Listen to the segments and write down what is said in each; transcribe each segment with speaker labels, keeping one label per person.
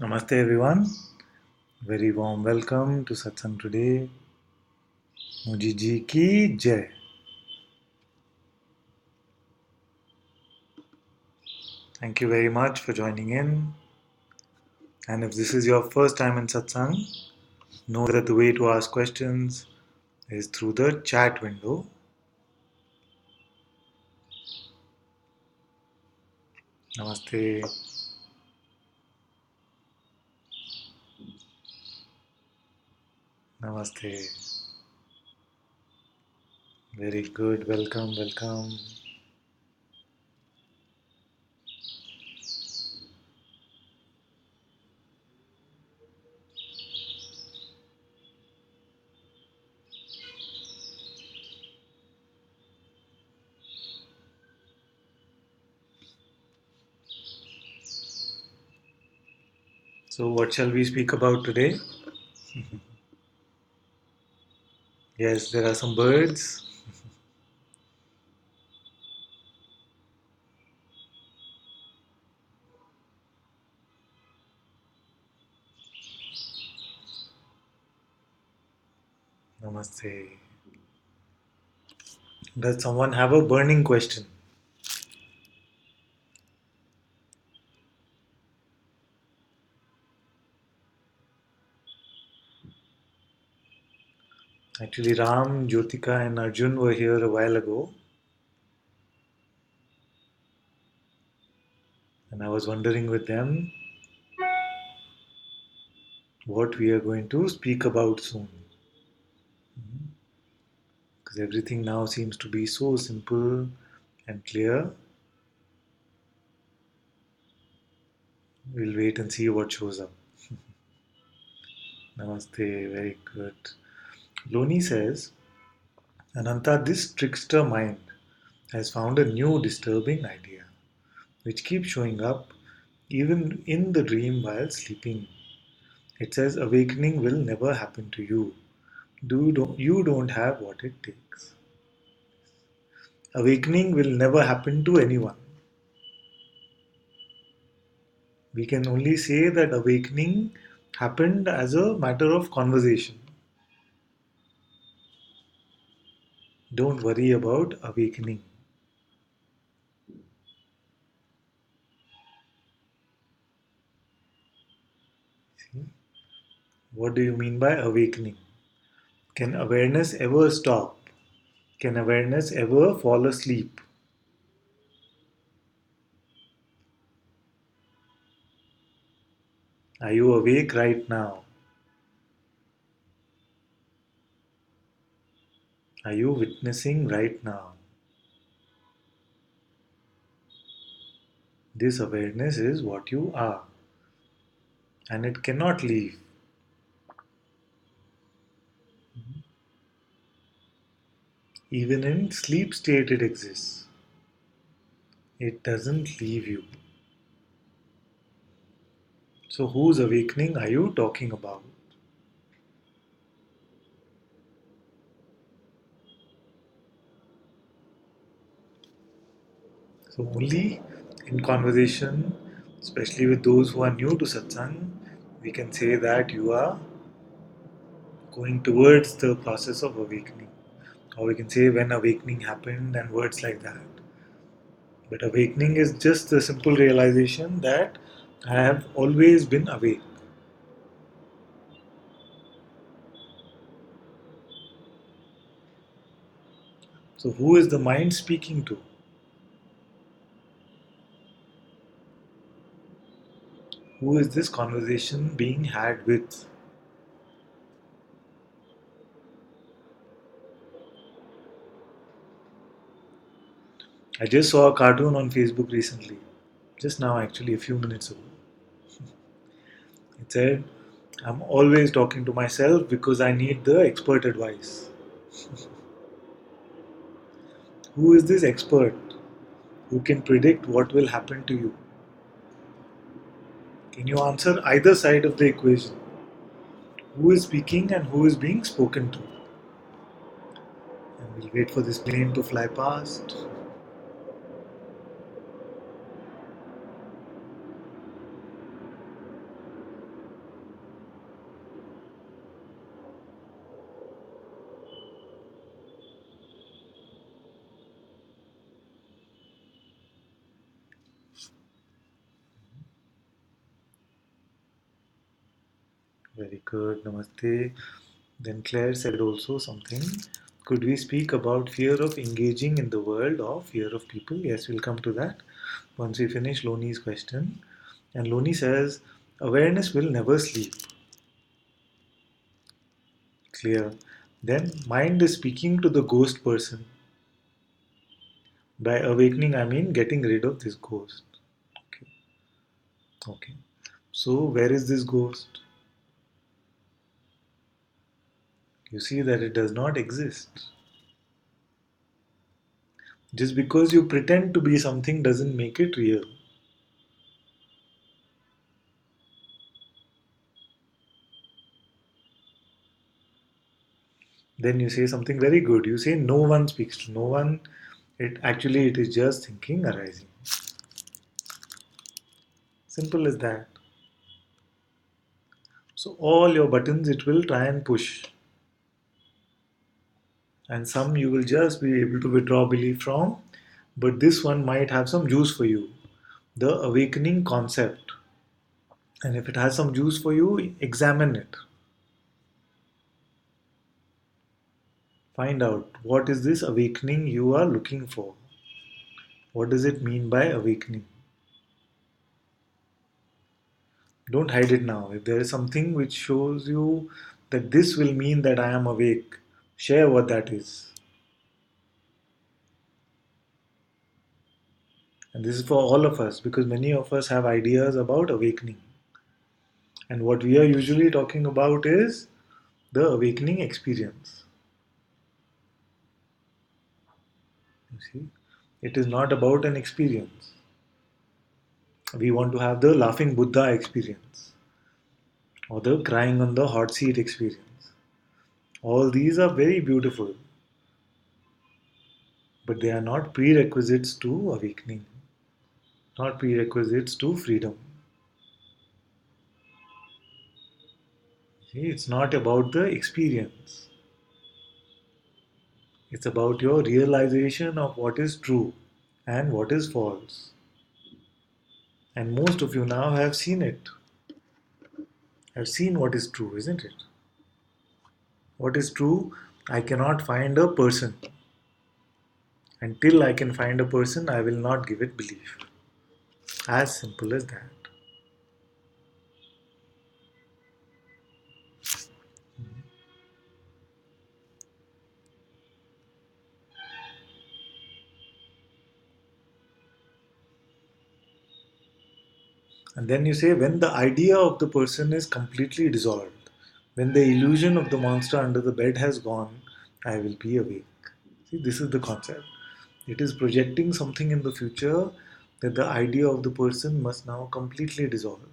Speaker 1: Namaste everyone. Very warm welcome to Satsang today. Muji ji ki jai. Thank you very much for joining in. And if this is your first time in Satsang, know that the way to ask questions is through the chat window. Namaste. Namaste. Very good. Welcome, welcome. So, what shall we speak about today? Yes, there are some birds. Namaste. Does someone have a burning question? Actually, Ram, Jyotika, and Arjun were here a while ago, and I was wondering with them what we are going to speak about soon. Because everything now seems to be so simple and clear. We'll wait and see what shows up. Namaste, very good. Loni says, Ananta, this trickster mind has found a new disturbing idea, which keeps showing up even in the dream while sleeping. It says awakening will never happen to you. You don't have what it takes. Awakening will never happen to anyone. We can only say that awakening happened as a matter of conversation. Don't worry about awakening. See? What do you mean by awakening? Can awareness ever stop? Can awareness ever fall asleep? Are you awake right now? Are you witnessing right now? This awareness is what you are, and it cannot leave. Even in sleep state, it exists. It doesn't leave you. So, whose awakening are you talking about? So, only in conversation, especially with those who are new to satsang, we can say that you are going towards the process of awakening. Or we can say when awakening happened and words like that. But awakening is just the simple realization that I have always been awake. So, who is the mind speaking to? Who is this conversation being had with? I just saw a cartoon on Facebook recently, just now, actually, a few minutes ago. It said, I'm always talking to myself because I need the expert advice. Who is this expert who can predict what will happen to you? Can you answer either side of the equation? Who is speaking and who is being spoken to? And we'll wait for this plane to fly past. Very good. Namaste. Then Claire said also something. Could we speak about fear of engaging in the world or fear of people? Yes, we'll come to that once we finish Loni's question. And Loni says, awareness will never sleep. Clear. Then mind is speaking to the ghost person. By awakening, I mean getting rid of this ghost. Okay. Okay. So, where is this ghost? You see that it does not exist. Just because you pretend to be something doesn't make it real. Then you say something very good. You say no one speaks to no one. It is just thinking arising. Simple as that. So all your buttons it will try and push. And some you will just be able to withdraw belief from. But this one might have some juice for you. The awakening concept. And if it has some juice for you, examine it. Find out what is this awakening you are looking for. What does it mean by awakening? Don't hide it now. If there is something which shows you that this will mean that I am awake, share what that is. And this is for all of us because many of us have ideas about awakening. And what we are usually talking about is the awakening experience. You see, it is not about an experience. We want to have the laughing Buddha experience or the crying on the hot seat experience. All these are very beautiful, but they are not prerequisites to awakening, not prerequisites to freedom. See, it's not about the experience, it's about your realization of what is true and what is false. And most of you now have seen it, have seen what is true, isn't it? What is true? I cannot find a person. Until I can find a person, I will not give it belief. As simple as that. And then you say, when the idea of the person is completely dissolved, when the illusion of the monster under the bed has gone, I will be awake. See, this is the concept. It is projecting something in the future that the idea of the person must now completely dissolve.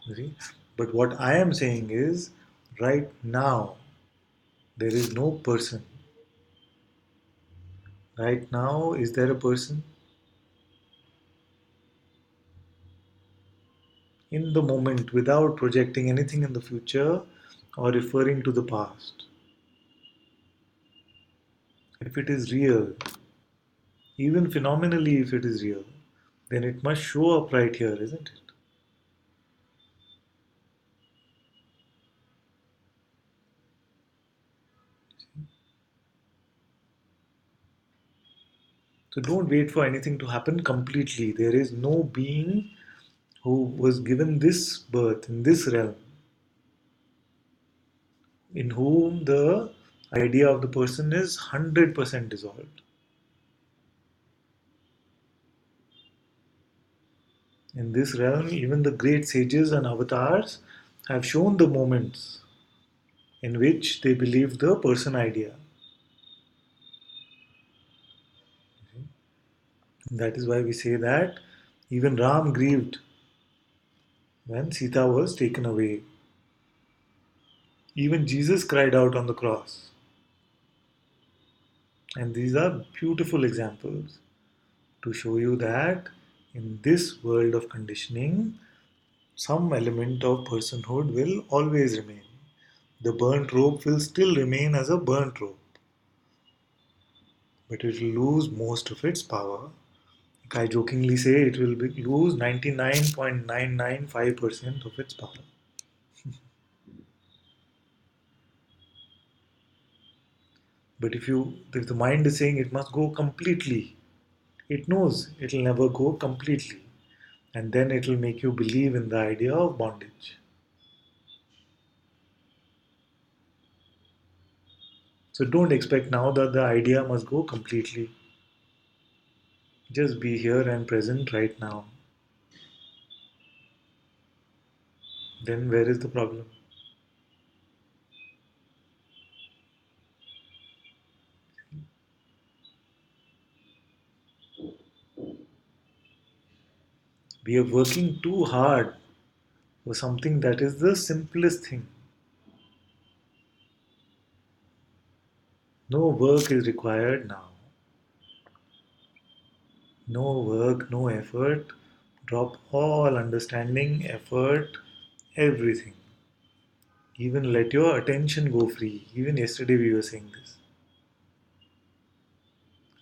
Speaker 1: You see? But what I am saying is, right now, there is no person. Right now, is there a person? In the moment, without projecting anything in the future or referring to the past. If it is real, even phenomenally, if it is real, then it must show up right here, isn't it? So don't wait for anything to happen completely. There is no being who was given this birth in this realm in whom the idea of the person is 100% dissolved. In this realm, even the great sages and avatars have shown the moments in which they believed the person idea. That is why we say that even Ram grieved when Sita was taken away. Even Jesus cried out on the cross. And these are beautiful examples to show you that in this world of conditioning, some element of personhood will always remain. The burnt rope will still remain as a burnt rope, but it will lose most of its power. Like I jokingly say, it will lose 99.995% of its power. But if the mind is saying it must go completely, it knows it'll never go completely. And then it'll make you believe in the idea of bondage. So don't expect now that the idea must go completely. Just be here and present right now. Then where is the problem? We are working too hard for something that is the simplest thing. No work is required now. No work, no effort. Drop all understanding, effort, everything. Even let your attention go free. Even yesterday we were saying this.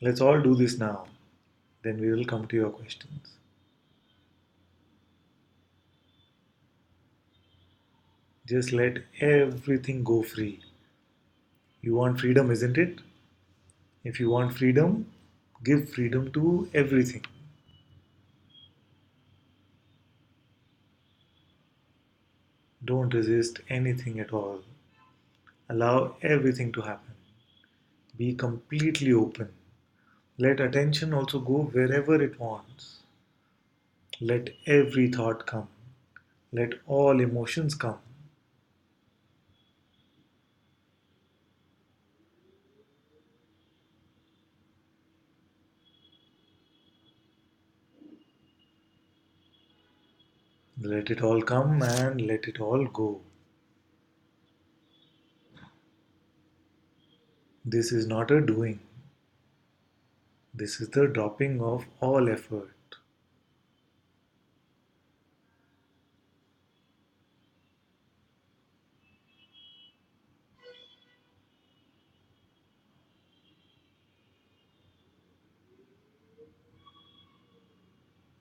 Speaker 1: Let's all do this now. Then we will come to your questions. Just let everything go free. You want freedom, isn't it? If you want freedom, give freedom to everything. Don't resist anything at all. Allow everything to happen. Be completely open. Let attention also go wherever it wants. Let every thought come. Let all emotions come. Let it all come and let it all go. This is not a doing. This is the dropping of all effort.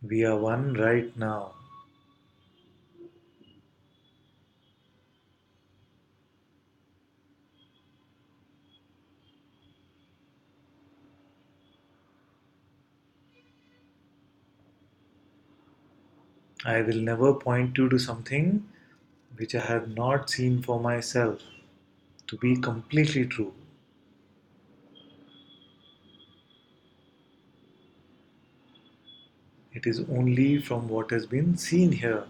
Speaker 1: We are one right now. I will never point you to something which I have not seen for myself to be completely true. It is only from what has been seen here.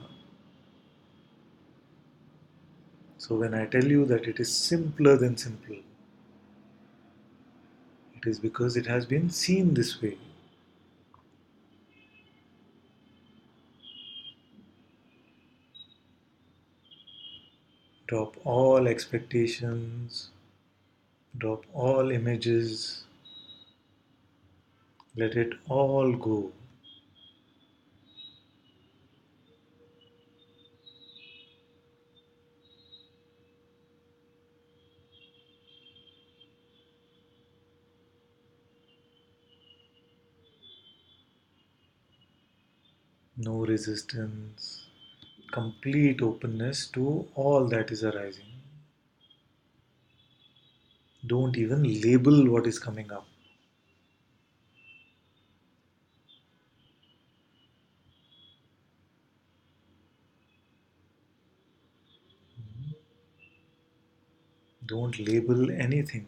Speaker 1: So when I tell you that it is simpler than simple, it is because it has been seen this way. Drop all expectations, drop all images, let it all go. No resistance, complete openness to all that is arising. Don't even label what is coming up. Don't label anything.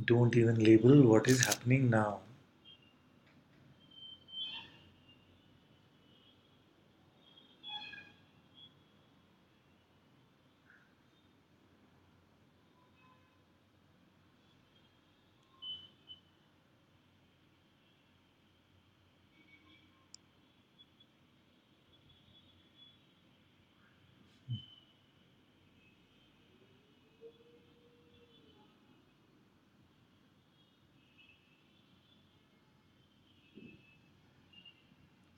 Speaker 1: Don't even label what is happening now.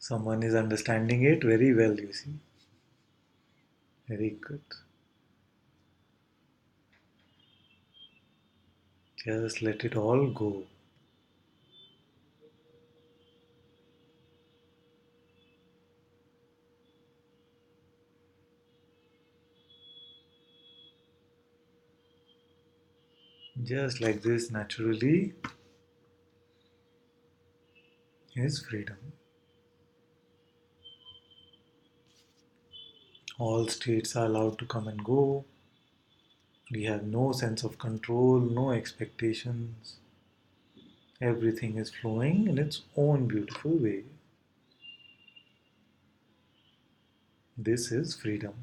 Speaker 1: Someone is understanding it very well, you see. Very good. Just let it all go. Just like this, naturally, is freedom. All states are allowed to come and go. We have no sense of control, no expectations. Everything is flowing in its own beautiful way. This is freedom.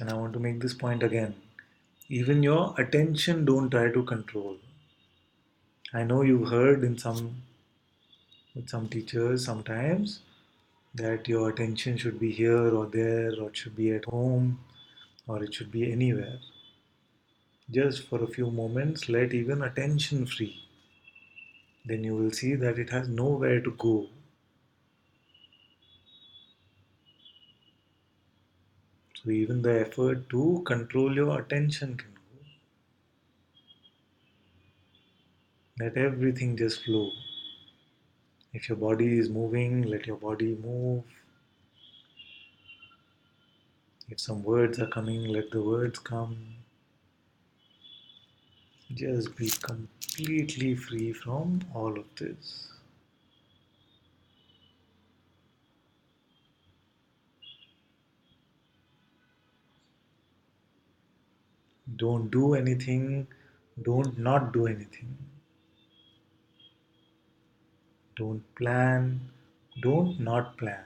Speaker 1: And I want to make this point again. Even your attention, don't try to control. I know you've heard in some with some teachers sometimes that your attention should be here or there, or it should be at home, or it should be anywhere. Just for a few moments, let even attention free. Then you will see that it has nowhere to go. So even the effort to control your attention can go. Let everything just flow. If your body is moving, let your body move. If some words are coming, let the words come. Just be completely free from all of this. Don't do anything. Don't not do anything. Don't plan. Don't not plan.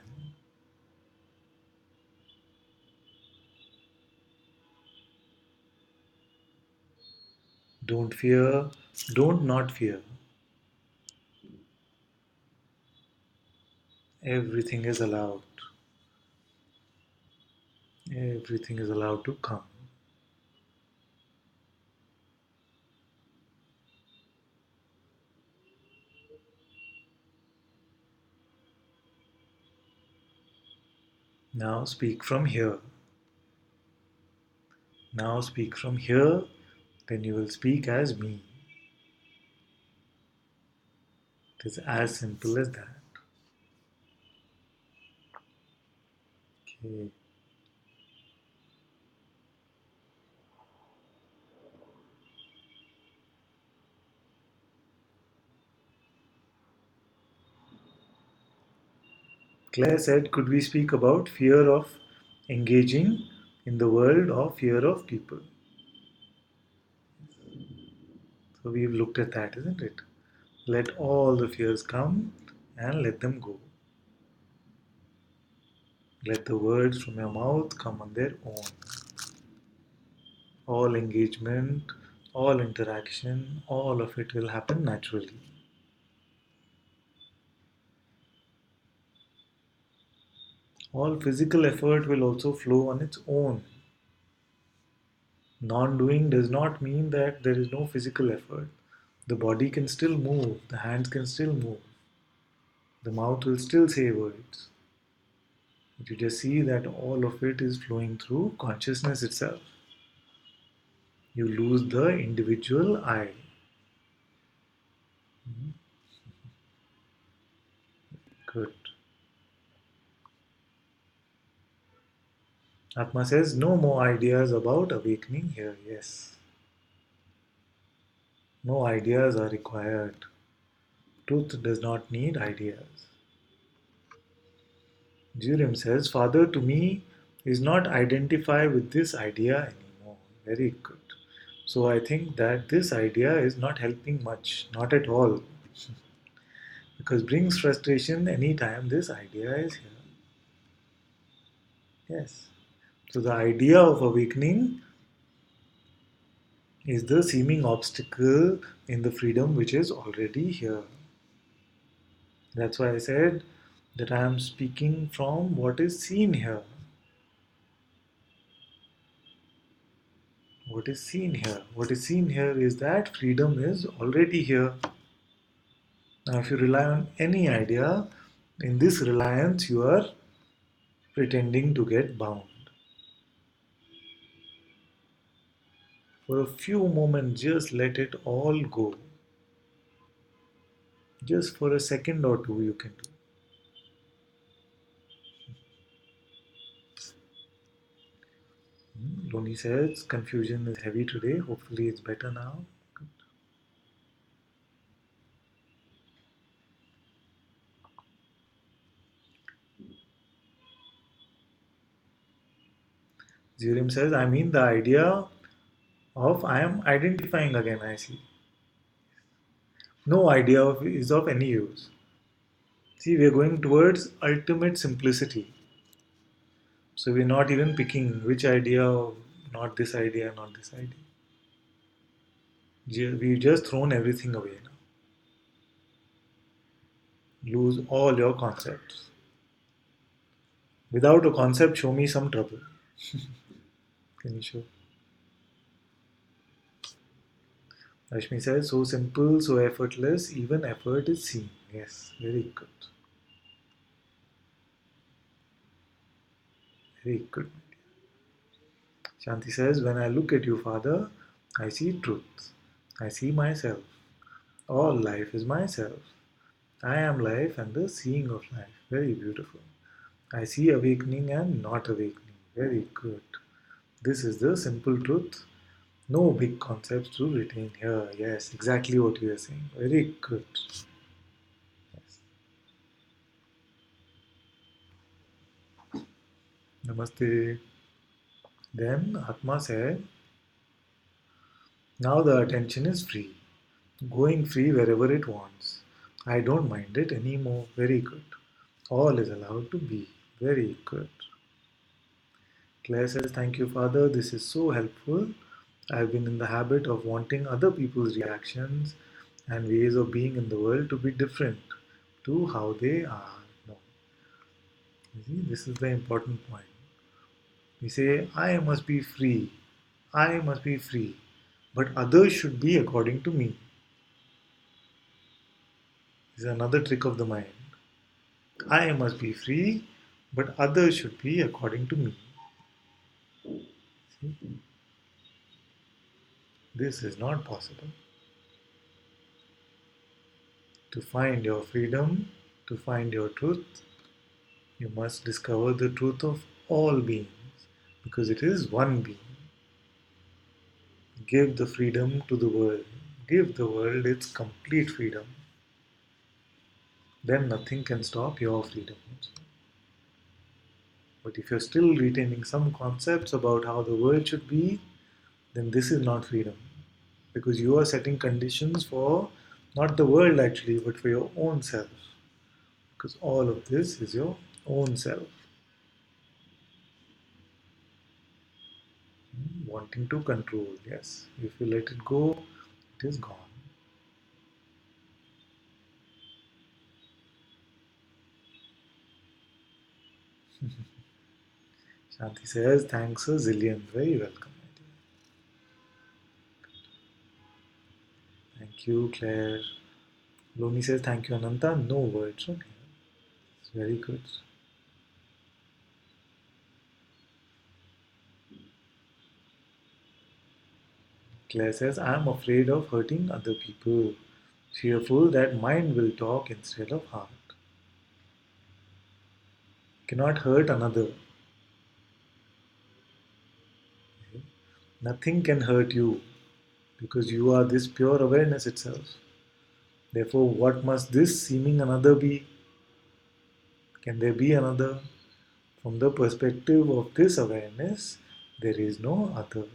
Speaker 1: Don't fear. Don't not fear. Everything is allowed. Everything is allowed to come. Now speak from here. Now speak from here. Then you will speak as me. It is as simple as that. Okay. Claire said, could we speak about fear of engaging in the world or fear of people? So we've looked at that, isn't it? Let all the fears come and let them go. Let the words from your mouth come on their own. All engagement, all interaction, all of it will happen naturally. All physical effort will also flow on its own. Non doing does not mean that there is no physical effort. The body can still move, the hands can still move, the mouth will still say words. But you just see that all of it is flowing through consciousness itself. You lose the individual I. Good. Atma says, no more ideas about awakening here. Yes. No ideas are required. Truth does not need ideas. Jurim says, Father, to me is not identify with this idea anymore. Very good. So I think that this idea is not helping much, not at all. Because brings frustration anytime this idea is here. Yes. So the idea of awakening is the seeming obstacle in the freedom which is already here. That's why I said that I am speaking from what is seen here. What is seen here? What is seen here is that freedom is already here. Now, if you rely on any idea, in this reliance, you are pretending to get bound. For a few moments, just let it all go. Just for a second or two, you can do. Loni says confusion is heavy today. Hopefully it's better now. Zirim says, I mean the idea of I am identifying again, I see. No idea is of any use. See, we are going towards ultimate simplicity. So we're not even picking which idea, not this idea, not this idea. We've just thrown everything away now. Lose all your concepts. Without a concept, show me some trouble. Can you show? Rashmi says, so simple, so effortless, even effort is seen. Yes, very good. Very good. Shanti says, when I look at you, Father, I see truth. I see myself. All life is myself. I am life and the seeing of life. Very beautiful. I see awakening and not awakening. Very good. This is the simple truth. No big concepts to retain here. Yes, exactly what you are saying. Very good. Yes. Namaste. Then Atma said, now the attention is free, going free wherever it wants. I don't mind it anymore. Very good. All is allowed to be. Very good. Claire says, thank you, Father. This is so helpful. I've been in the habit of wanting other people's reactions and ways of being in the world to be different to how they are. No. You see, this is the important point. We say, I must be free. I must be free. But others should be according to me. This is another trick of the mind. I must be free, but others should be according to me. See? This is not possible. To find your freedom, to find your truth, you must discover the truth of all beings because it is one being. Give the freedom to the world. Give the world its complete freedom. Then nothing can stop your freedom. But if you're still retaining some concepts about how the world should be, then this is not freedom. Because you are setting conditions for not the world actually, but for your own self. Because all of this is your own self. Wanting to control, yes. If you let it go, it is gone. Shanti says, thanks a zillion. Very welcome, my dear. Thank you, Claire. Loni says, thank you, Ananta. No words from here. It's very good. Claire says, I am afraid of hurting other people, fearful that mind will talk instead of heart. Cannot hurt another. Nothing can hurt you because you are this pure awareness itself. Therefore, what must this seeming another be? Can there be another? From the perspective of this awareness, there is no other.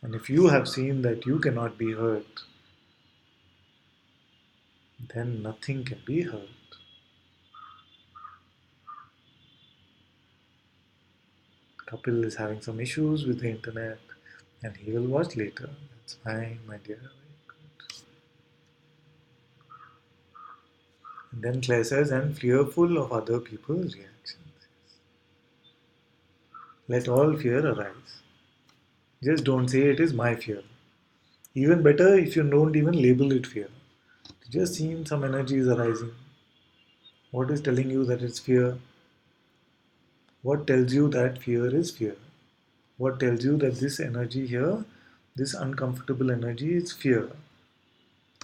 Speaker 1: And if you have seen that you cannot be hurt, then nothing can be hurt. Kapil is having some issues with the internet and he will watch later. That's fine, my dear. And then Claire says, and fearful of other people's reactions. Let all fear arise. Just don't say it is my fear. Even better if you don't even label it fear. Just seeing some energy is arising. What is telling you that it's fear? What tells you that fear is fear? What tells you that this energy here, this uncomfortable energy is fear?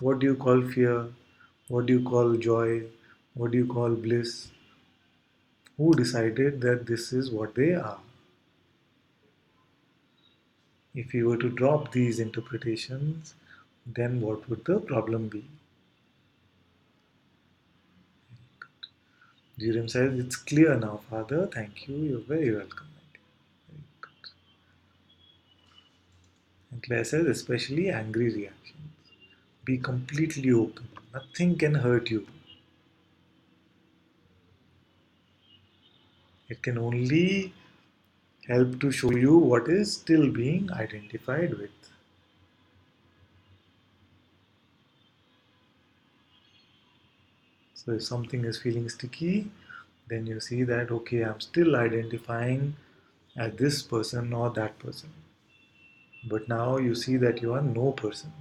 Speaker 1: What do you call fear? What do you call joy? What do you call bliss? Who decided that this is what they are? If you were to drop these interpretations, then what would the problem be? Jirim says, it's clear now, Father. Thank you. You're very welcome. Very good. And Claire says, especially angry reactions. Be completely open. Nothing can hurt you. It can only help to show you what is still being identified with. So if something is feeling sticky, then you see that, okay, I'm still identifying as this person or that person. But now you see that you are no person.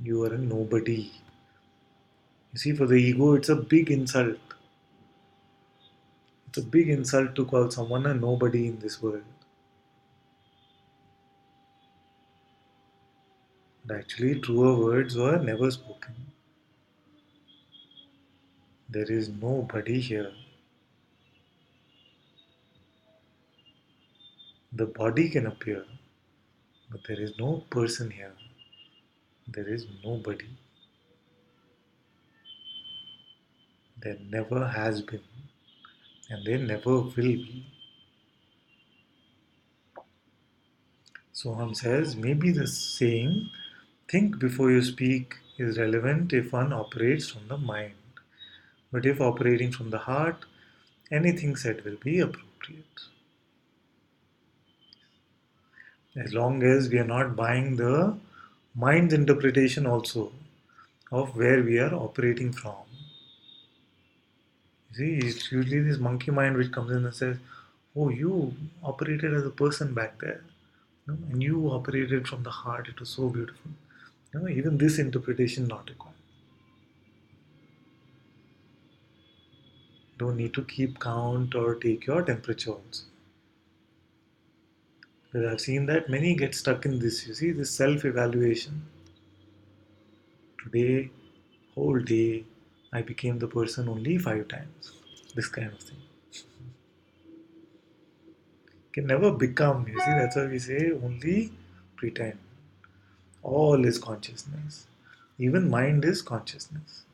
Speaker 1: You are a nobody. You see, for the ego, it's a big insult. It's a big insult to call someone a nobody in this world. But actually, truer words were never spoken. There is nobody here. The body can appear, but there is no person here. There is nobody. There never has been, and there never will be. Soham says maybe the saying, think before you speak, is relevant if one operates from the mind. But if operating from the heart, anything said will be appropriate. As long as we are not buying the mind's interpretation also of where we are operating from. You see, it's usually this monkey mind which comes in and says, oh, you operated as a person back there. No? And you operated from the heart. It was so beautiful. No? Even this interpretation not required. Don't need to keep count or take your temperature also. Because I've seen that many get stuck in this, you see, this self-evaluation. Today, whole day, I became the person only 5 times. This kind of thing. Can never become, you see, that's why we say only pretend. All is consciousness. Even mind is consciousness.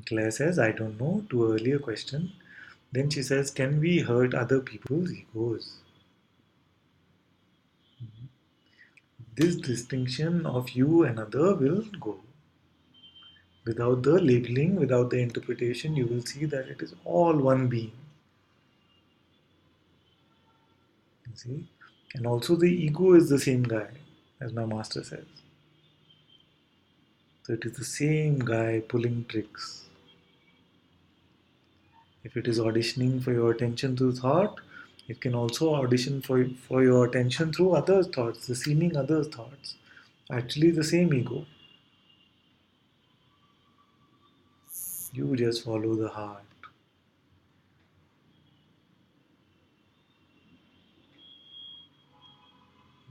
Speaker 1: Claire says, I don't know, to earlier question. Then she says, can we hurt other people's egos? This distinction of you and other will go. Without the labeling, without the interpretation, you will see that it is all one being. You see? And also the ego is the same guy, as my master says. So it is the same guy pulling tricks. If it is auditioning for your attention through thought, it can also audition for your attention through other thoughts, the seeming other thoughts. Actually, the same ego. You just follow the heart.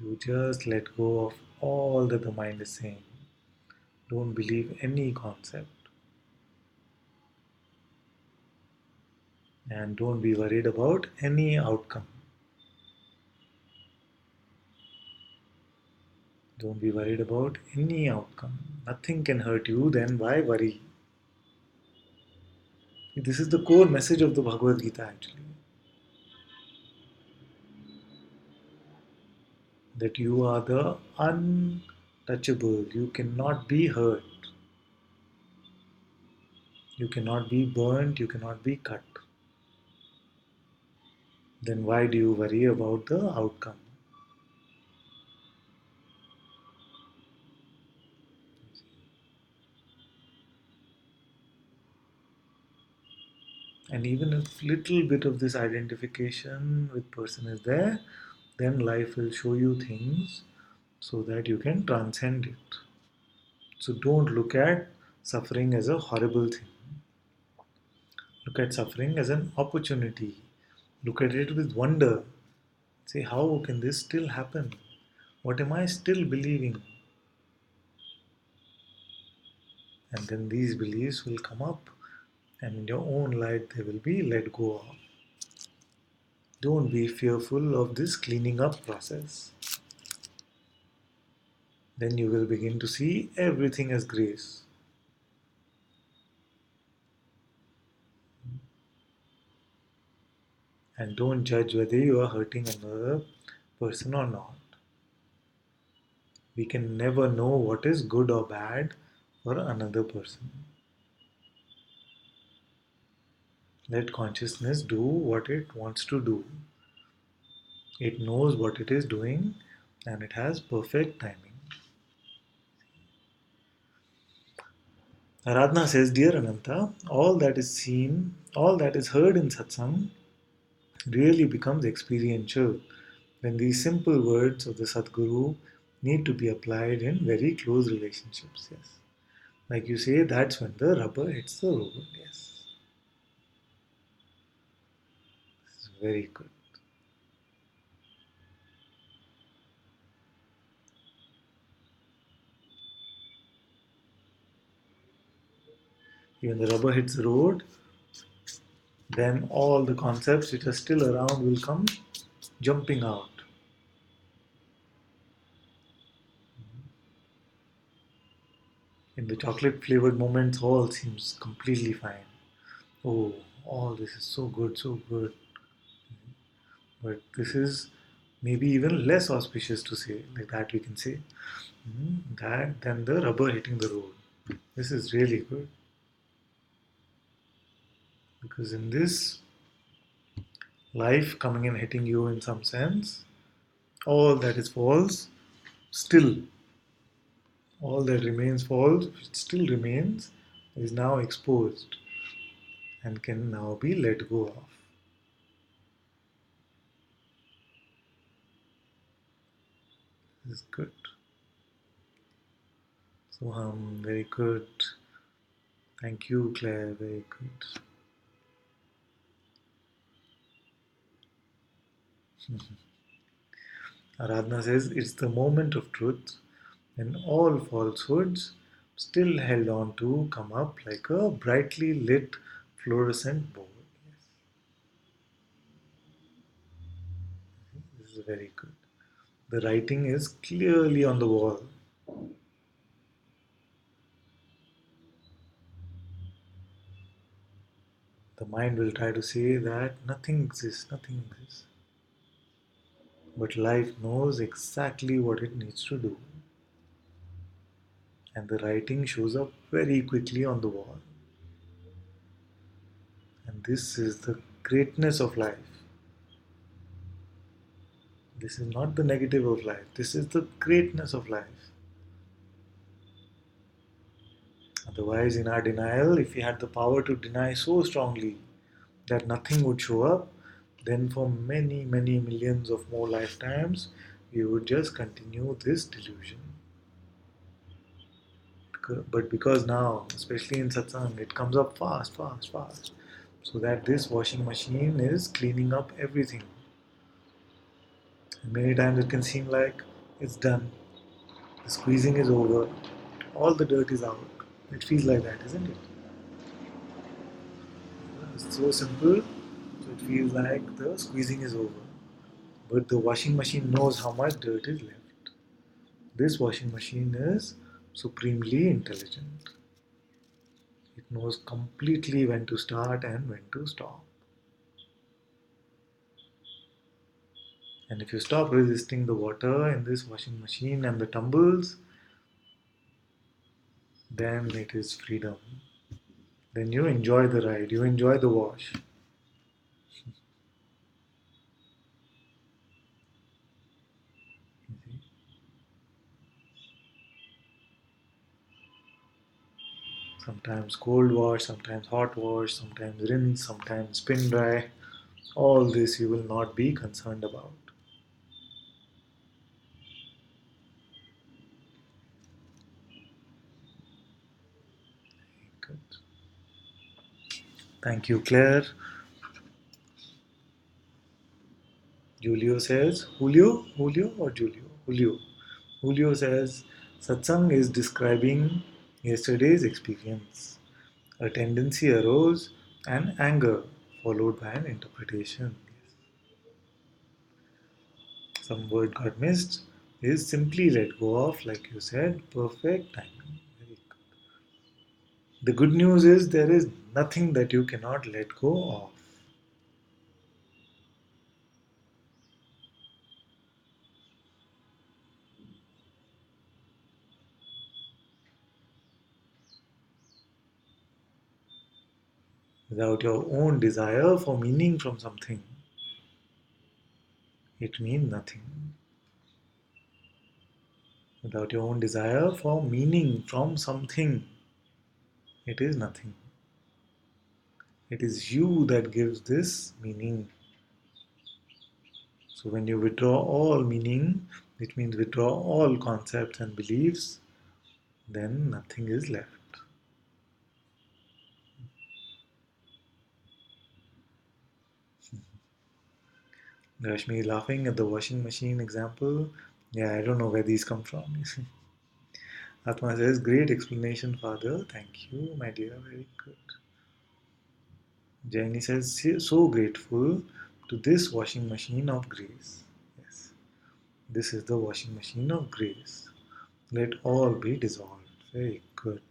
Speaker 1: You just let go of all that the mind is saying. Don't believe any concept. And don't be worried about any outcome. Don't be worried about any outcome. Nothing can hurt you, then why worry? This is the core message of the Bhagavad Gita actually. That you are the untouchable. You cannot be hurt. You cannot be burnt. You cannot be cut. Then why do you worry about the outcome? And even if little bit of this identification with person is there, then life will show you things so that you can transcend it. So don't look at suffering as a horrible thing. Look at suffering as an opportunity. Look at it with wonder. Say, how can this still happen? What am I still believing? And then these beliefs will come up, and in your own light, they will be let go of. Don't be fearful of this cleaning up process. Then you will begin to see everything as grace. And don't judge whether you are hurting another person or not. We can never know what is good or bad for another person. Let consciousness do what it wants to do. It knows what it is doing and it has perfect timing. Aradhana says, Dear Ananta, all that is seen, all that is heard in satsang really becomes experiential when these simple words of the Sadguru need to be applied in very close relationships. Yes. Like you say, that's when the rubber hits the road. Yes. This is very good. Even the rubber hits the road, then all the concepts which are still around will come jumping out. In the chocolate flavored moments, all seems completely fine. Oh, all this is so good, so good. But this is maybe even less auspicious to say, like that we can say. That than the rubber hitting the road. This is really good because in this life coming and hitting you in some sense, all that is false, still, all that remains false, which still remains, is now exposed and can now be let go of. This is good. So, very good. Thank you, Claire. Very good. Aradhana says it's the moment of truth when all falsehoods still held on to come up like a brightly lit fluorescent board. Yes, this is very good. The writing is clearly on the wall. The mind will try to say that nothing exists, nothing exists. But life knows exactly what it needs to do. And the writing shows up very quickly on the wall. And this is the greatness of life. This is not the negative of life. This is the greatness of life. Otherwise, in our denial, if we had the power to deny so strongly that nothing would show up, then for many, many millions of more lifetimes, we would just continue this delusion. But because now, especially in satsang, it comes up fast, fast, fast, so that this washing machine is cleaning up everything. And many times it can seem like it's done, the squeezing is over, all the dirt is out. It feels like that, isn't it? It's so simple, so it feels like the squeezing is over. But the washing machine knows how much dirt is left. This washing machine is supremely intelligent. It knows completely when to start and when to stop. And if you stop resisting the water in this washing machine and the tumbles, then it is freedom. Then you enjoy the ride, you enjoy the wash. Sometimes cold wash, sometimes hot wash, sometimes rinse, sometimes spin dry. All this you will not be concerned about. Good. Thank you, Claire. Julio says, Julio or Julio? Julio. Julio says, Satsang is describing yesterday's experience. A tendency arose and anger, followed by an interpretation. Some word got missed is simply let go of, like you said, perfect timing. Very good. The good news is there is nothing that you cannot let go of. Without your own desire for meaning from something, it means nothing. Without your own desire for meaning from something, it is nothing. It is you that gives this meaning. So when you withdraw all meaning, which means withdraw all concepts and beliefs, then nothing is left. Rashmi is laughing at the washing machine example. Yeah, I don't know where these come from. Atma says, great explanation, Father. Thank you, my dear. Very good. Jaini says, so grateful to this washing machine of grace. Yes, this is the washing machine of grace. Let all be dissolved. Very good.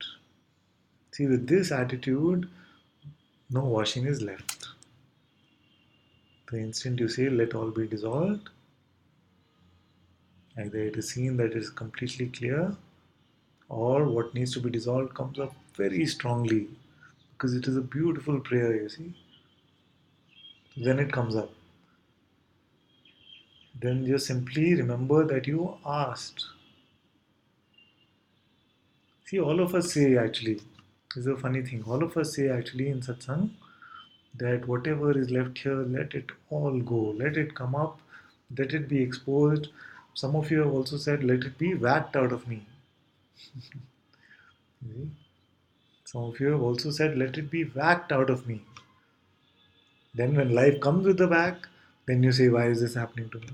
Speaker 1: See, with this attitude, no washing is left. The instant you say, let all be dissolved, either it is seen that it is completely clear, or what needs to be dissolved comes up very strongly because it is a beautiful prayer, you see. Then it comes up. Then just simply remember that you asked. See, all of us say actually, this is a funny thing, all of us say actually in satsang that whatever is left here, let it all go, let it come up, let it be exposed. Some of you have also said, let it be whacked out of me. Some of you have also said, let it be whacked out of me. Then when life comes with the whack, then you say, why is this happening to me?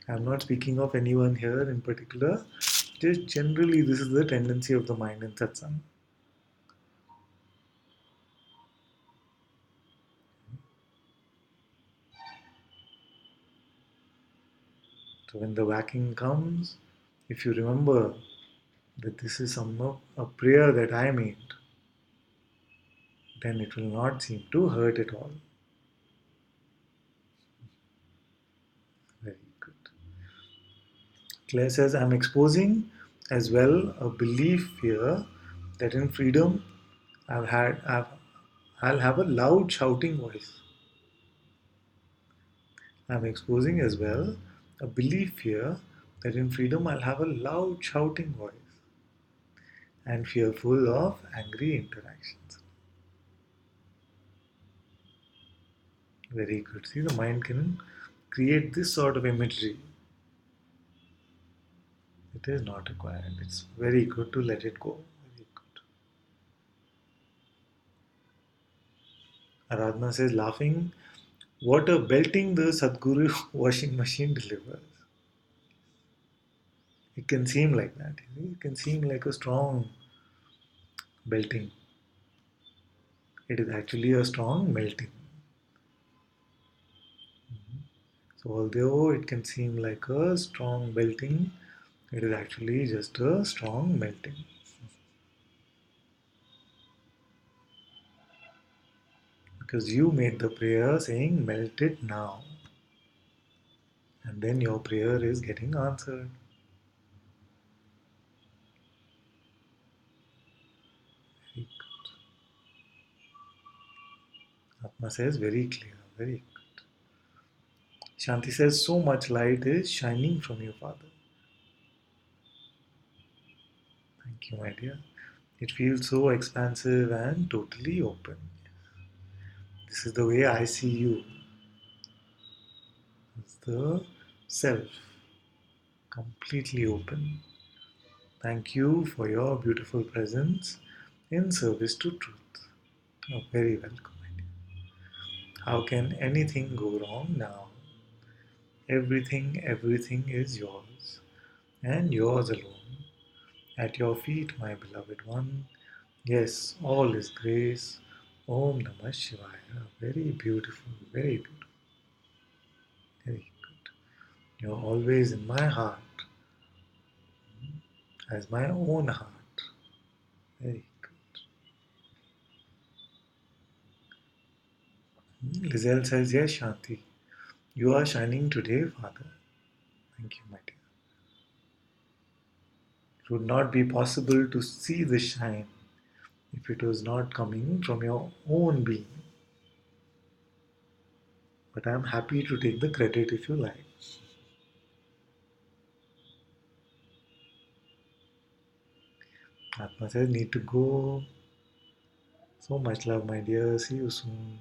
Speaker 1: I'm not speaking of anyone here in particular. Just generally, this is the tendency of the mind in satsang. So when the whacking comes, if you remember that this is a prayer that I made, then it will not seem to hurt at all. Very good. Claire says, I'm exposing as well a belief here that in freedom I'll have a loud shouting voice. I'm exposing as well a belief here that in freedom I'll have a loud shouting voice and fearful of angry interactions. Very good. See, the mind can create this sort of imagery. It is not required. It's very good to let it go. Very good. Aradhana says, laughing, what a belting the Sadguru washing machine delivers. It can seem like that. It can seem like a strong belting. It is actually a strong melting. So, although it can seem like a strong belting, it is actually just a strong melting. Because you made the prayer saying, melt it now. And then your prayer is getting answered. Very good. Atma says, very clear, very good. Shanti says, so much light is shining from you, Father. Thank you, my dear. It feels so expansive and totally open. This is the way I see you. It's the self, completely open. Thank you for your beautiful presence in service to truth. You're very welcome, my dear. How can anything go wrong now? Everything is yours. and yours alone. At your feet, my beloved one. Yes, all is grace. Om Namah Shivaya. Very beautiful, very beautiful, very good. You're always in my heart as my own heart. Very good. Lizelle says, yes, Shanti. You are shining today, Father. Thank you, my dear. It would not be possible to see the shine if it was not coming from your own being. But I'm happy to take the credit if you like. Atma says, need to go. So much love, my dear. See you soon.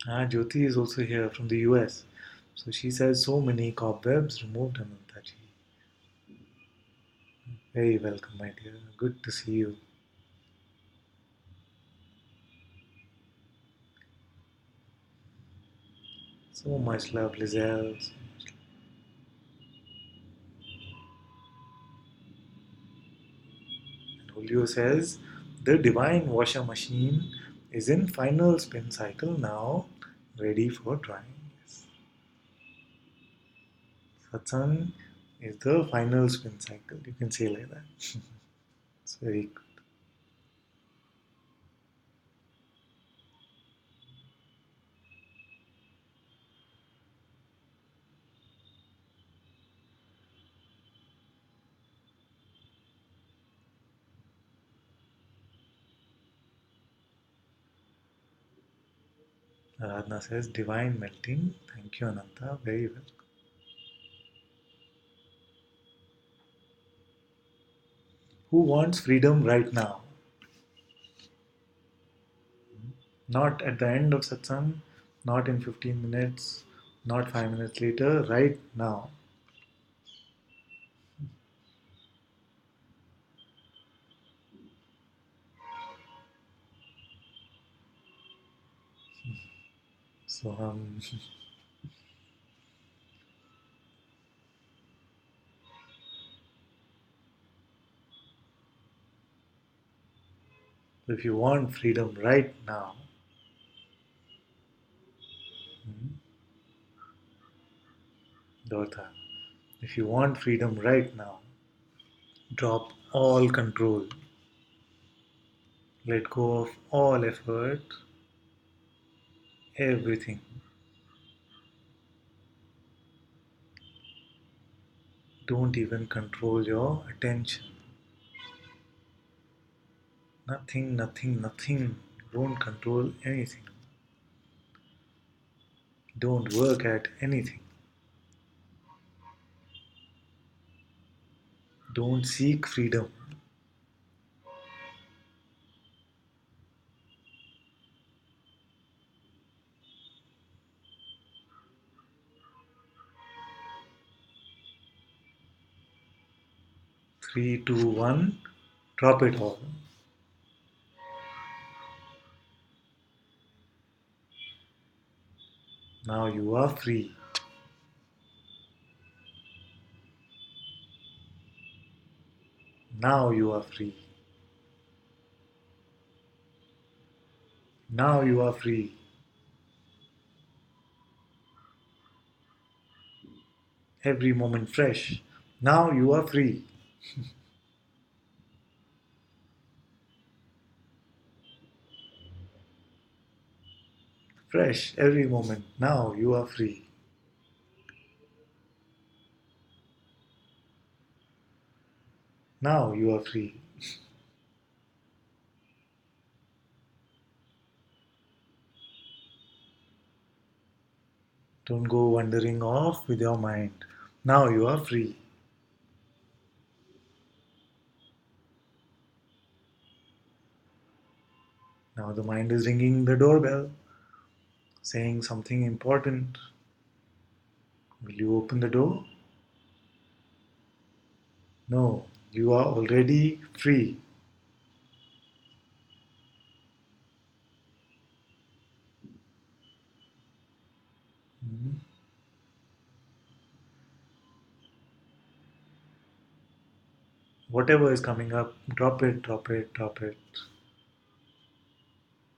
Speaker 1: Ah, Jyoti is also here from the US. So she says, so many cobwebs removed, Anantaji. Very welcome, my dear. Good to see you. So much love, Lizelle. So much love. And Julio says, the divine washer machine is in final spin cycle now, ready for drying. Yes. Satsang is the final spin cycle. You can say like that. It's very good. Aradhana says, divine melting. Thank you, Ananta. Very well. Who wants freedom right now? Not at the end of satsang, not in 15 minutes, not 5 minutes later, right now. So, if you want freedom right now, Dortha, if you want freedom right now, drop all control, let go of all effort, everything. Don't even control your attention. Nothing, nothing, nothing. Don't control anything. Don't work at anything. Don't seek freedom. Three, two, one, drop it all. Now you are free. Now you are free. Now you are free. Every moment fresh. Now you are free. Fresh every moment. Now you are free. Now you are free. Don't go wandering off with your mind. Now you are free. Now the mind is ringing the doorbell, saying something important. Will you open the door? No, you are already free. Mhm. Whatever is coming up, drop it, drop it, drop it.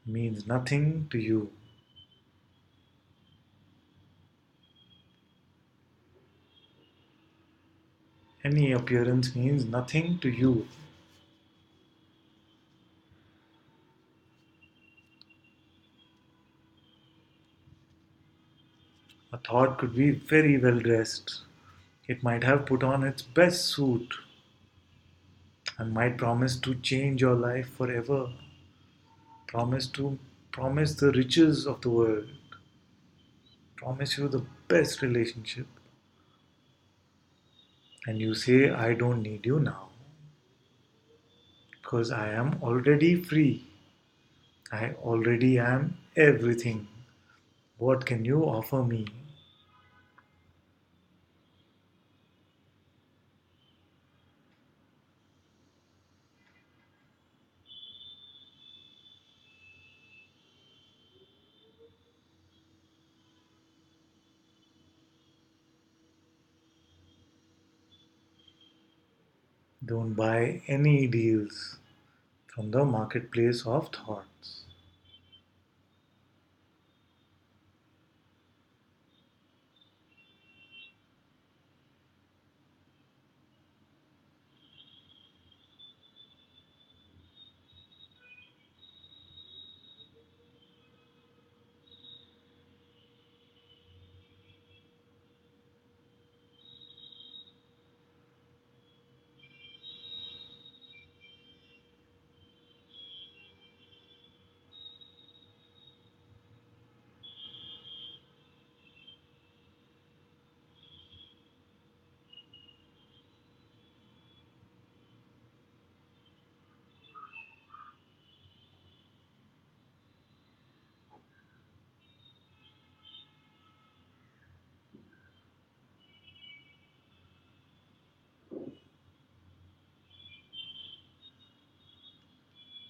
Speaker 1: Means nothing to you. Any appearance means nothing to you. A thought could be very well dressed. It might have put on its best suit and might promise to change your life forever. Promise to promise the riches of the world. Promise you the best relationship. And you say, I don't need you now because I am already free. I already am everything. What can you offer me? Don't buy any deals from the marketplace of thoughts.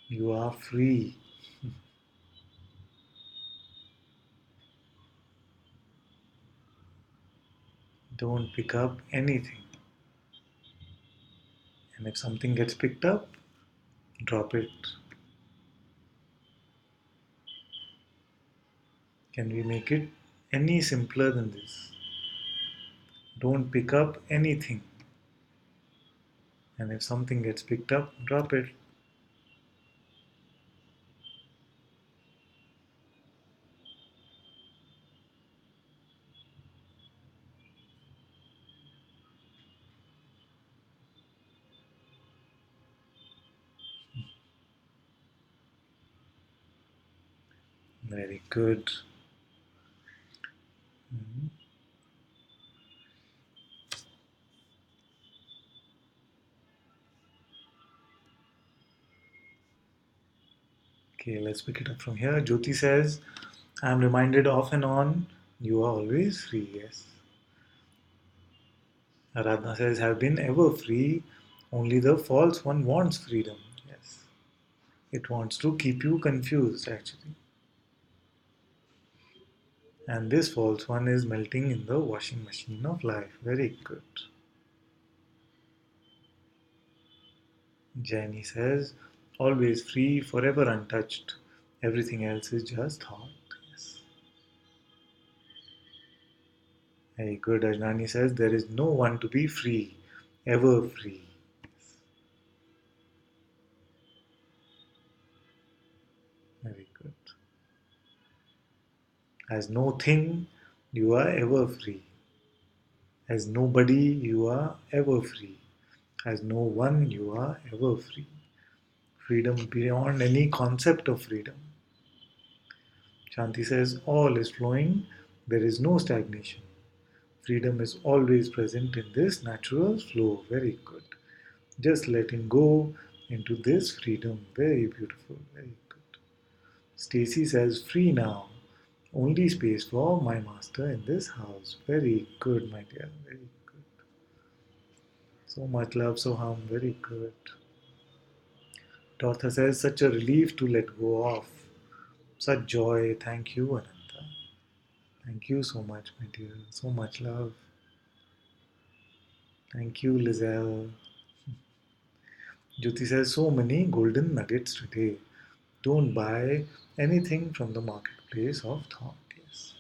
Speaker 1: You are free. Don't pick up anything. And if something gets picked up, drop it. Can we make it any simpler than this? Don't pick up anything. And if something gets picked up, drop it. Very good. Mhm. Okay, let's pick it up from here. Jyoti says, I am reminded off and on, you are always free. Yes. Aradhana says, have been ever free. Only the false one wants freedom. Yes. It wants to keep you confused, actually. And this false one is melting in the washing machine of life. Very good. Jenny says, always free, forever untouched. Everything else is just thought. Yes. Very good. Ajnani says, there is no one to be free, ever free. Very good. As no thing, you are ever free. As nobody, you are ever free. As no one, you are ever free. Freedom beyond any concept of freedom. Shanti says, all is flowing, there is no stagnation. Freedom is always present in this natural flow. Very good. Just letting go into this freedom. Very beautiful. Very good. Stacy says, free now. Only space for my master in this house. Very good, my dear. Very good. So much love, Soham. Very good. Dortha says, such a relief to let go of. Such joy. Thank you, Ananta. Thank you so much, my dear. So much love. Thank you, Lizelle. Jyoti says, so many golden nuggets today. Don't buy anything from the marketplace of thought. Yes.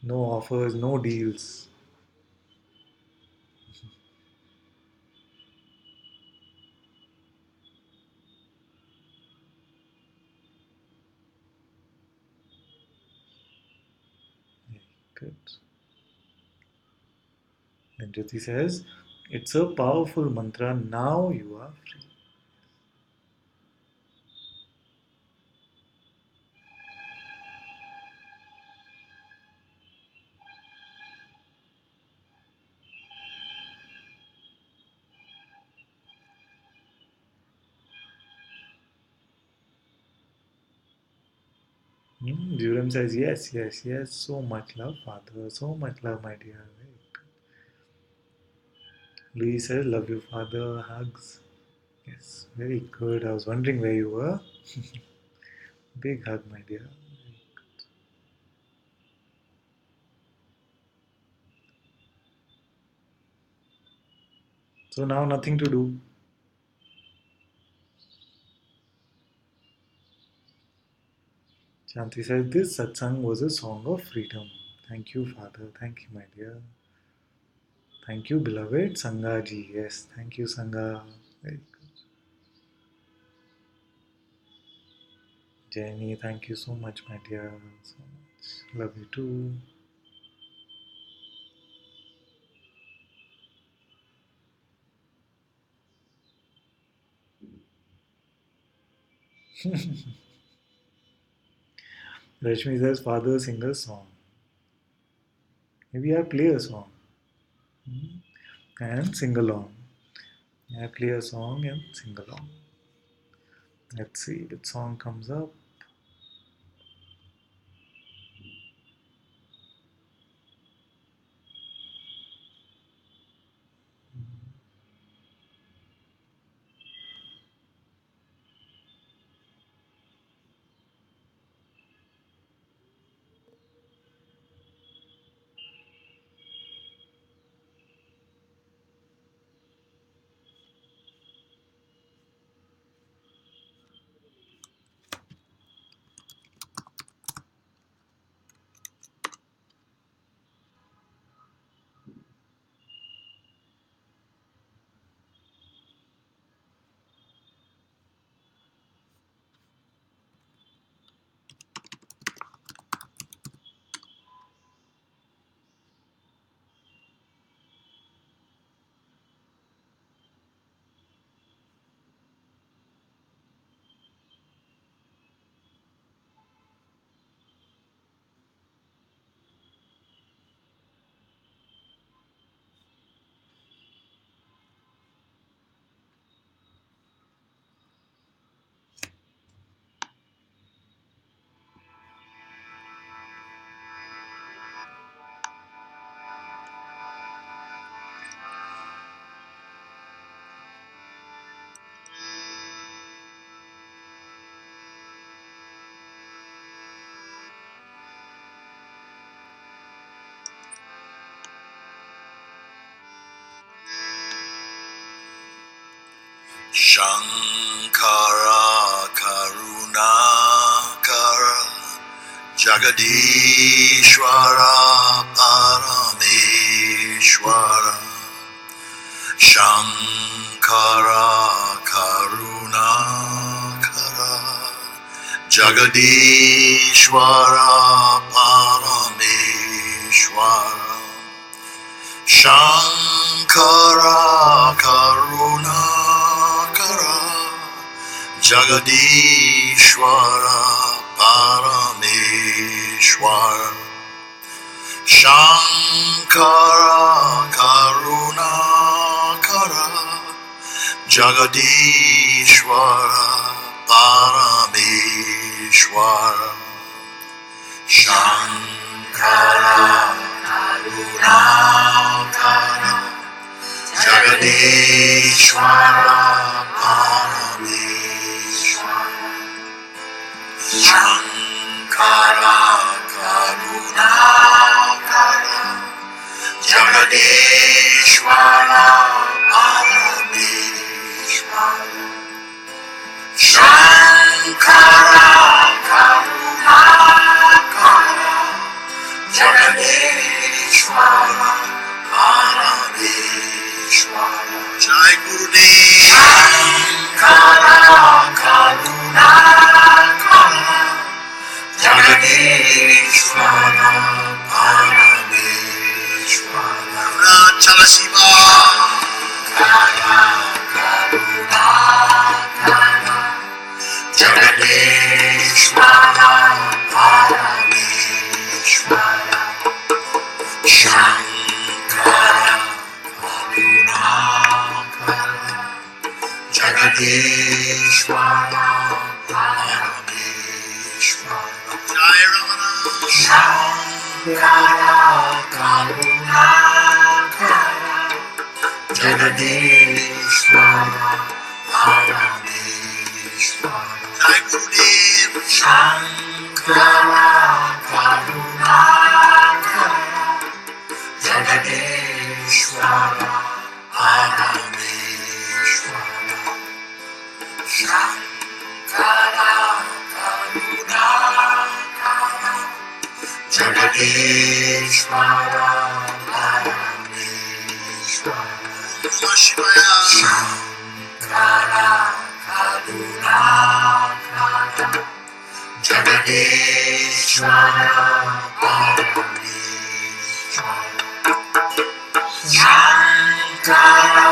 Speaker 1: No offers, no deals. Very good. Then Jyoti says, it's a powerful mantra. Now you are free. Juram says, yes, yes, yes. So much love, Father. So much love, my dear. Very good. Louis says, love you, Father. Hugs. Yes, very good. I was wondering where you were. Big hug, my dear. So now nothing to do. Shanti says, this satsang was a song of freedom. Thank you, Father. Thank you, my dear. Thank you, beloved Sangaji. Yes, thank you, Sangha. Very good. Jenny, thank you so much, my dear. So much. Love you too. Rashmi says, Father, sing a song. Maybe I play a song and sing along. I play a song and sing along. Let's see which song comes up.
Speaker 2: Shankara Karunakara Jagadishwara Parameshwara Shankara Karunakara Jagadishwara Parameshwara Shankara Karunakara Jagadishwara Parameshwara Shankara Karunakara Jagadishwara Parameshwara Shankara Karunakara Jagadishwara Parameshwara Shankara Karunakara Jagadishwara Parameshwara Shankara Karunakara Jagadishwara Parameshwara Jai Gurudev Shankara Karunakara Jagadishwara Parameshwara Arunachala Shiva Shankara Karunakara Jagadishwara Parameshwara Shankara Karunakara Jagadishwara Parameshwara Jai Ramana Shankara Karunakara Jagadishwara Parameshwara Jai Gurudev Shankara Karunakara Jagadishwara Parameshwara Shankara Karunakara Jagadishwara Parameshwara Namah Shivaya Shankara Karunakara Jagadishwara Parameshwara Shankara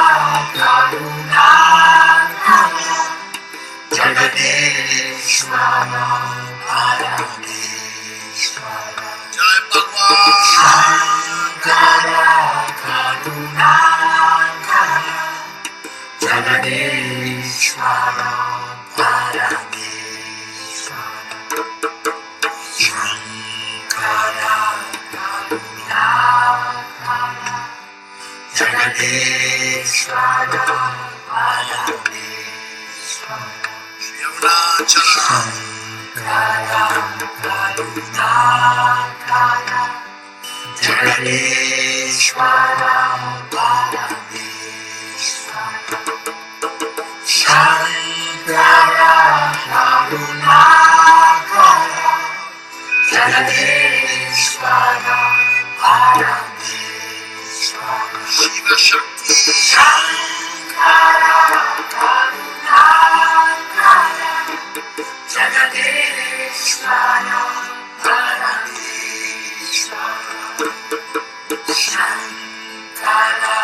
Speaker 2: Karunakara Jagadishwara Parameshwara Jai Bhagwan Shankara Karunakara Jagadishwara Parameshwara Shankara Karunakara Jagadishwara Parameshwara Shankara Karunakara Jagadishwara Parameshwara Shankara Karunakara Jagadishwara Parameshwara Shiva Shakti Shankara Karunakara Jagadishwara Parameshwara Shankara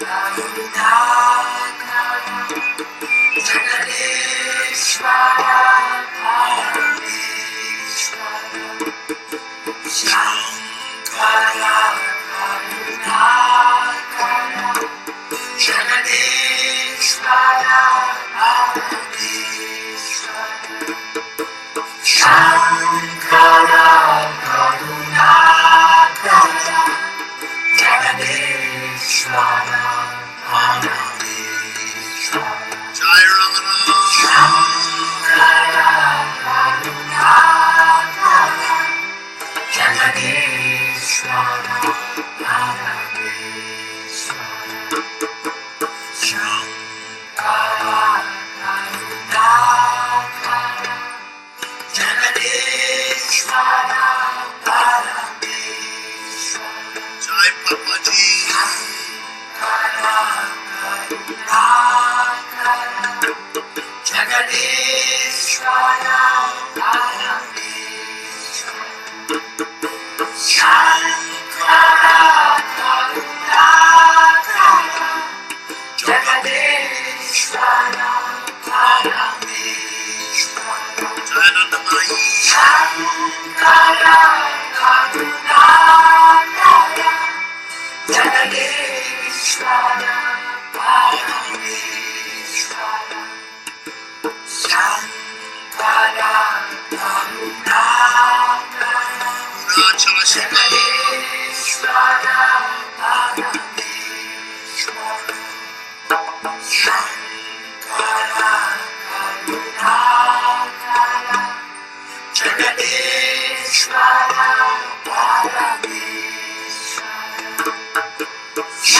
Speaker 2: Karunakara Jagadishwara Parameshwara Shankara Karunakara Jagadishwara Parameshwara Shankara Karunakara Jagadishwara Parameshwara Jai Ramana Shankara Karunakara Jagadishwara Parameshwara Shankara Karunakara Jagadishwara Parameshwara Jai Papaji Shankara Karunakara Jagadishwara Parameshwara Shankara Karunakara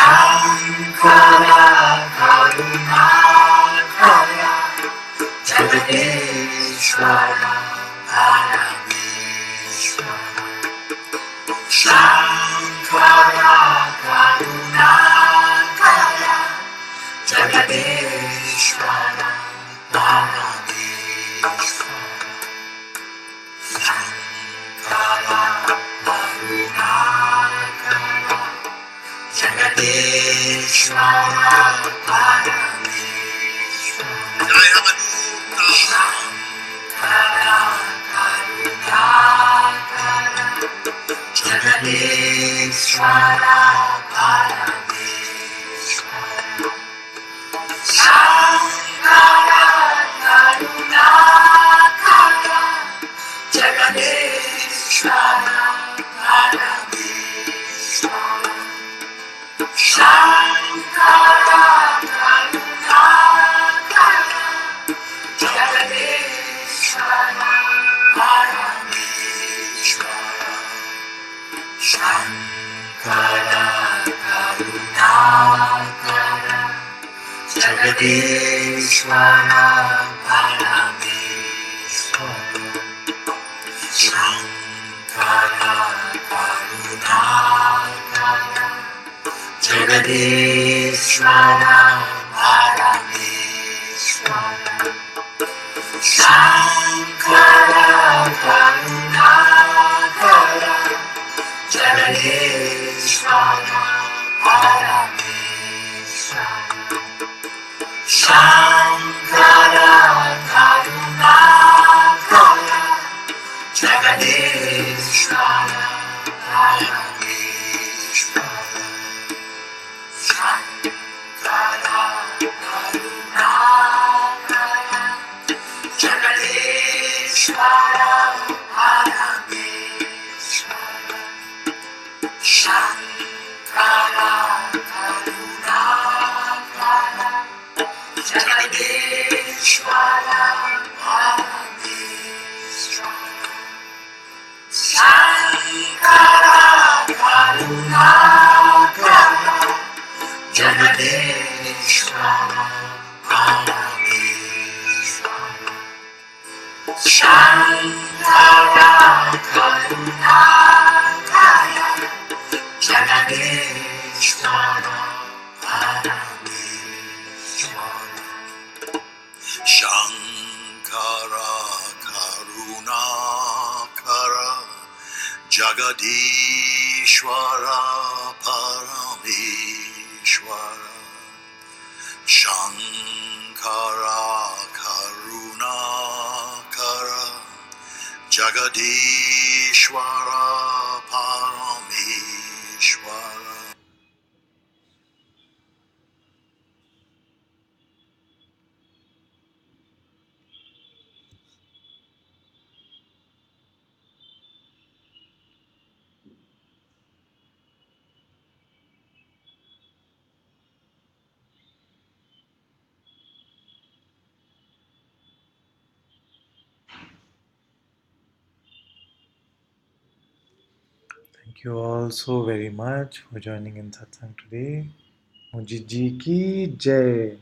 Speaker 2: Shankara Karunakara Jagadeshwara Parameshwara Shankara Karunakara Jagadeshwara Parameshwara Shankara Karunakara Jagadeshwara Parameshwara Jaya Ananta Shankara Karunakara Jagadeshwara Parameshwara Shankara Karunakara Jagadeshwara Parameshwara Shankara Karunakara Jagadeshwara Parameshwara Shankara Karunakara Jagadeshwara Parameshwara Shankara Karunakara Jagadeshwara Parameshwara Shankara Karunakara Jagadeshwara Parameshwara Shankara Karunakara Jagadeshwara Parameshwara Shankara Karunakara Jagadeshwara Parameshwara Shankara Karunakara Jagadeshwara Parameshwara Shankara Karunakara Jagadeshwara Parameshwara Shankara Karunakara Jagadeshwara Parameshwara Shankara Karunakara Jagadishwara Parameshwara Shankara Karunakara Jagadishwara Parameshwara
Speaker 1: Thank you all so very much for joining in satsang today. Mujiji ki jai.